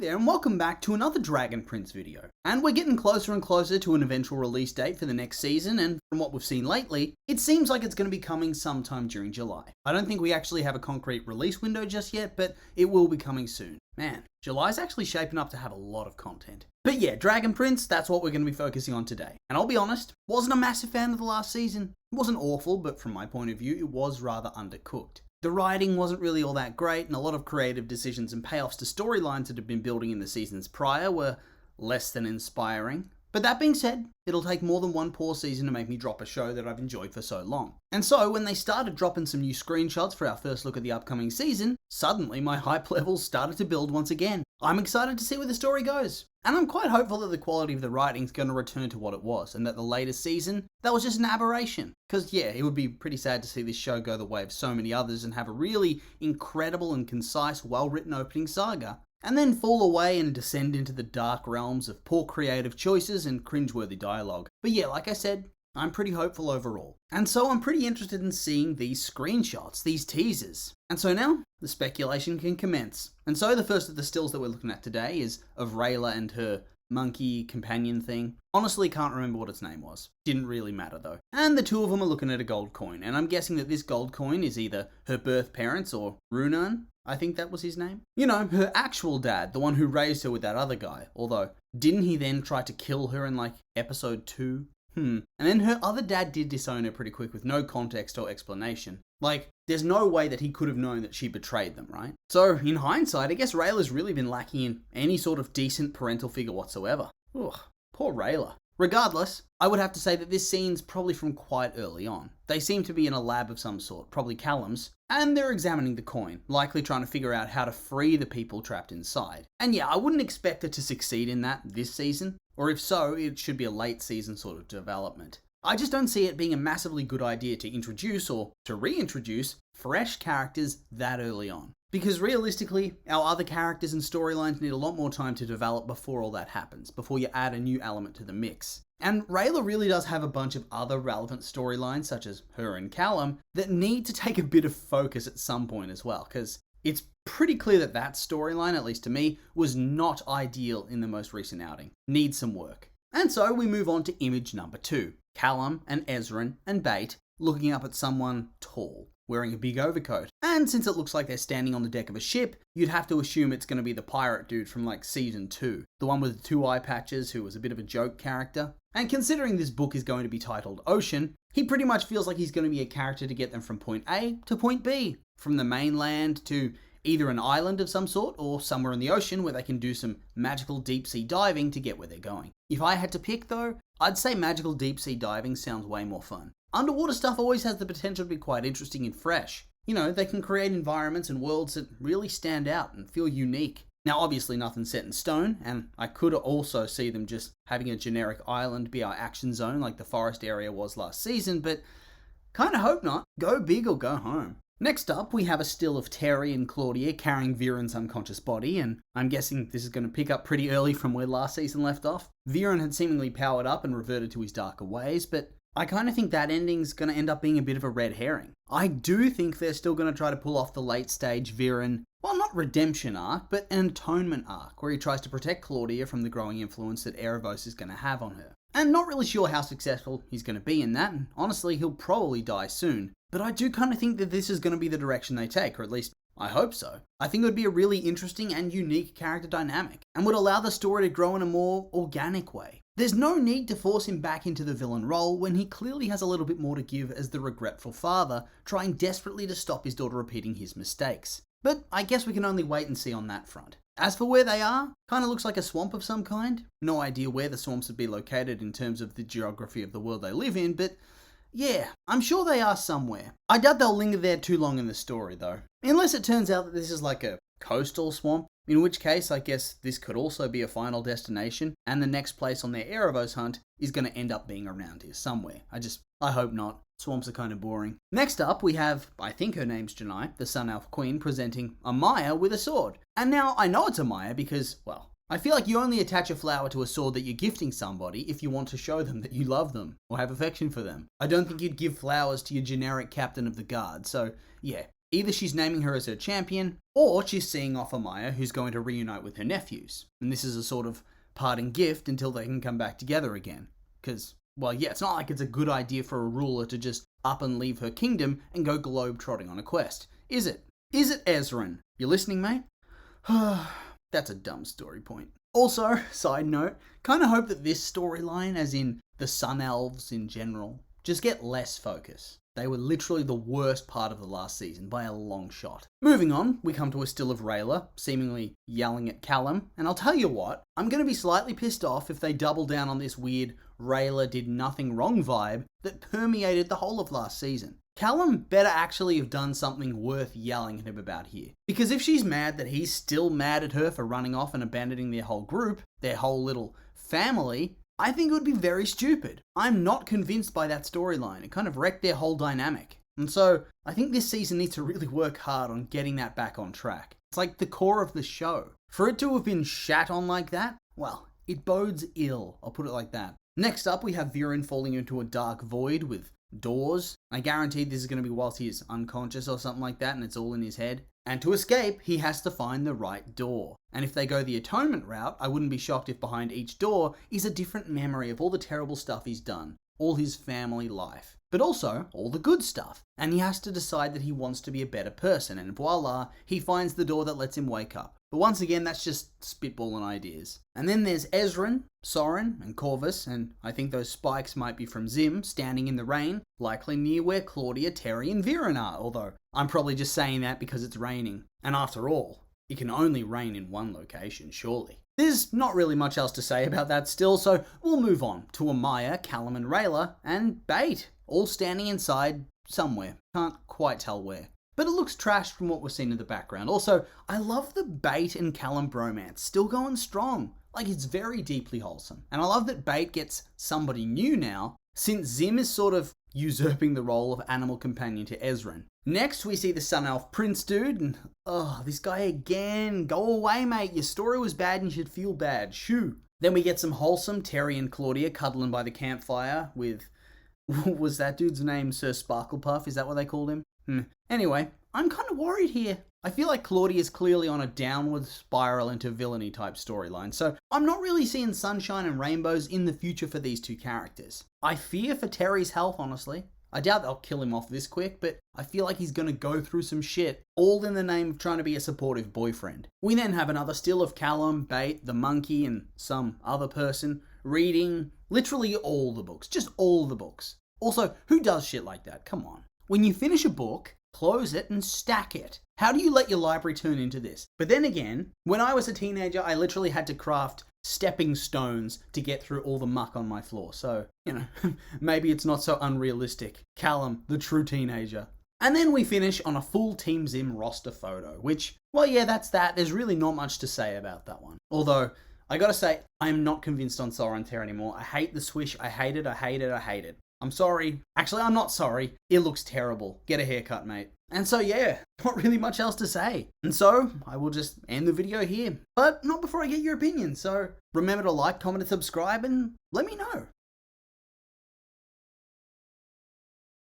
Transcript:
there and welcome back to another Dragon Prince video. And we're getting closer and closer to an eventual release date for the next season, and from what we've seen lately, it seems like it's going to be coming sometime during July. I don't think we actually have a concrete release window just yet, but it will be coming soon. Man, July's actually shaping up to have a lot of content. But yeah, Dragon Prince, that's what we're going to be focusing on today. And I'll be honest, wasn't a massive fan of the last season. It wasn't awful, but from my point of view, it was rather undercooked. The writing wasn't really all that great, and a lot of creative decisions and payoffs to storylines that had been building in the seasons prior were less than inspiring. But that being said, it'll take more than one poor season to make me drop a show that I've enjoyed for so long. And so, when they started dropping some new screenshots for our first look at the upcoming season, suddenly my hype levels started to build once again. I'm excited to see where the story goes. And I'm quite hopeful that the quality of the writing's going to return to what it was, and that the latest season, that was just an aberration. Because yeah, it would be pretty sad to see this show go the way of so many others and have a really incredible and concise, well-written opening saga, and then fall away and descend into the dark realms of poor creative choices and cringeworthy dialogue. But yeah, like I said, I'm pretty hopeful overall. And so I'm pretty interested in seeing these screenshots, these teasers. And so now, the speculation can commence. And so the first of the stills that we're looking at today is of Rayla and her monkey companion thing. Honestly, can't remember what its name was. Didn't really matter though. And the two of them are looking at a gold coin, and I'm guessing that this gold coin is either her birth parents or Runan, I think that was his name. You know, her actual dad, the one who raised her with that other guy. Although, didn't he then try to kill her in like episode 2? And then her other dad did disown her pretty quick with no context or explanation. Like, there's no way that he could have known that she betrayed them, right? So, in hindsight, I guess Rayla's really been lacking in any sort of decent parental figure whatsoever. Ugh, poor Rayla. Regardless, I would have to say that this scene's probably from quite early on. They seem to be in a lab of some sort, probably Callum's, and they're examining the coin, likely trying to figure out how to free the people trapped inside. And yeah, I wouldn't expect it to succeed in that this season, or if so, it should be a late season sort of development. I just don't see it being a massively good idea to introduce or to reintroduce fresh characters that early on. Because realistically, our other characters and storylines need a lot more time to develop before all that happens, before you add a new element to the mix. And Rayla really does have a bunch of other relevant storylines, such as her and Callum, that need to take a bit of focus at some point as well, because it's pretty clear that that storyline, at least to me, was not ideal in the most recent outing. Needs some work. And so we move on to image number 2. Callum and Ezran and Bait looking up at someone tall, wearing a big overcoat. And since it looks like they're standing on the deck of a ship, you'd have to assume it's going to be the pirate dude from like season 2. The one with the 2 eye patches who was a bit of a joke character. And considering this book is going to be titled Ocean, he pretty much feels like he's going to be a character to get them from point A to point B. From the mainland to either an island of some sort or somewhere in the ocean where they can do some magical deep sea diving to get where they're going. If I had to pick though, I'd say magical deep sea diving sounds way more fun. Underwater stuff always has the potential to be quite interesting and fresh. You know, they can create environments and worlds that really stand out and feel unique. Now obviously nothing's set in stone, and I could also see them just having a generic island be our action zone like the forest area was last season, but kinda hope not. Go big or go home. Next up, we have a still of Terry and Claudia carrying Viren's unconscious body, and I'm guessing this is going to pick up pretty early from where last season left off. Viren had seemingly powered up and reverted to his darker ways, but I kind of think that ending's going to end up being a bit of a red herring. I do think they're still going to try to pull off the late stage Viren, well, not redemption arc, but an atonement arc, where he tries to protect Claudia from the growing influence that Erebos is going to have on her. And not really sure how successful he's going to be in that, and honestly, he'll probably die soon. But I do kind of think that this is going to be the direction they take, or at least I hope so. I think it would be a really interesting and unique character dynamic, and would allow the story to grow in a more organic way. There's no need to force him back into the villain role when he clearly has a little bit more to give as the regretful father, trying desperately to stop his daughter repeating his mistakes. But I guess we can only wait and see on that front. As for where they are, kinda looks like a swamp of some kind. No idea where the swamps would be located in terms of the geography of the world they live in, but yeah, I'm sure they are somewhere. I doubt they'll linger there too long in the story though. Unless it turns out that this is like a coastal swamp, in which case I guess this could also be a final destination, and the next place on their Erebos hunt is going to end up being around here somewhere. I hope not. Swamps are kind of boring. Next up we have, I think her name's Janai, the Sun Elf Queen, presenting Amaya with a sword. And now I know it's Amaya because, well, I feel like you only attach a flower to a sword that you're gifting somebody if you want to show them that you love them or have affection for them. I don't think you'd give flowers to your generic captain of the guard, so yeah, Either she's naming her as her champion, or she's seeing off Amaya, who's going to reunite with her nephews. And this is a sort of parting gift until they can come back together again. Because, well, yeah, it's not like it's a good idea for a ruler to just up and leave her kingdom and go globe-trotting on a quest. Is it? Is it, Ezran? You listening, mate? That's a dumb story point. Also, side note, kind of hope that this storyline, as in the Sun Elves in general, just get less focus. They were literally the worst part of the last season by a long shot. Moving on, we come to a still of Rayla, seemingly yelling at Callum, and I'll tell you what, I'm going to be slightly pissed off if they double down on this weird Rayla did nothing wrong vibe that permeated the whole of last season. Callum better actually have done something worth yelling at him about here. Because if she's mad that he's still mad at her for running off and abandoning their whole group, their whole little family, I think it would be very stupid. I'm not convinced by that storyline. It kind of wrecked their whole dynamic. And so, I think this season needs to really work hard on getting that back on track. It's like the core of the show. For it to have been shat on like that, well, it bodes ill. I'll put it like that. Next up, we have Viren falling into a dark void with doors. I guarantee this is going to be whilst he's unconscious or something like that and it's all in his head. And to escape, he has to find the right door. And if they go the atonement route, I wouldn't be shocked if behind each door is a different memory of all the terrible stuff he's done, all his family life, but also all the good stuff. And he has to decide that he wants to be a better person, and voila, he finds the door that lets him wake up. But once again, that's just spitballing ideas. And then there's Ezran, Soren, and Corvus, and I think those spikes might be from Zim, standing in the rain, likely near where Claudia, Terry, and Viren are, although I'm probably just saying that because it's raining. And after all, it can only rain in one location, surely. There's not really much else to say about that still, so we'll move on to Amaya, Callum, and Rayla, and Bait, all standing inside somewhere. Can't quite tell where. But it looks trashed from what we're seeing in the background. Also, I love the Bait and Callum bromance, still going strong. Like, it's very deeply wholesome. And I love that Bait gets somebody new now, since Zim is sort of usurping the role of animal companion to Ezran. Next, we see the Sun Elf Prince dude, and this guy again. Go away, mate. Your story was bad and you should feel bad. Shoo. Then we get some wholesome Terry and Claudia cuddling by the campfire with, was that dude's name Sir Sparklepuff? Is that what they called him? Anyway, I'm kind of worried here. I feel like Claudia is clearly on a downward spiral into villainy type storyline, so I'm not really seeing sunshine and rainbows in the future for these two characters. I fear for Terry's health, honestly. I doubt they'll kill him off this quick, but I feel like he's gonna go through some shit, all in the name of trying to be a supportive boyfriend. We then have another still of Callum, Bait, the monkey, and some other person reading literally all the books, just all the books. Also, who does shit like that? Come on. When you finish a book, close it and stack it. How do you let your library turn into this? But then again, when I was a teenager, I literally had to craft stepping stones to get through all the muck on my floor. So, maybe it's not so unrealistic. Callum, the true teenager. And then we finish on a full Team Zim roster photo, which, well, yeah, that's that. There's really not much to say about that one. Although, I gotta say, I'm not convinced on Soren Terra anymore. I hate the swish. I hate it. I hate it. I hate it. I'm sorry. Actually, I'm not sorry. It looks terrible. Get a haircut, mate. And so, yeah, not really much else to say. And so, I will just end the video here. But not before I get your opinion. So, remember to like, comment, and subscribe, and let me know.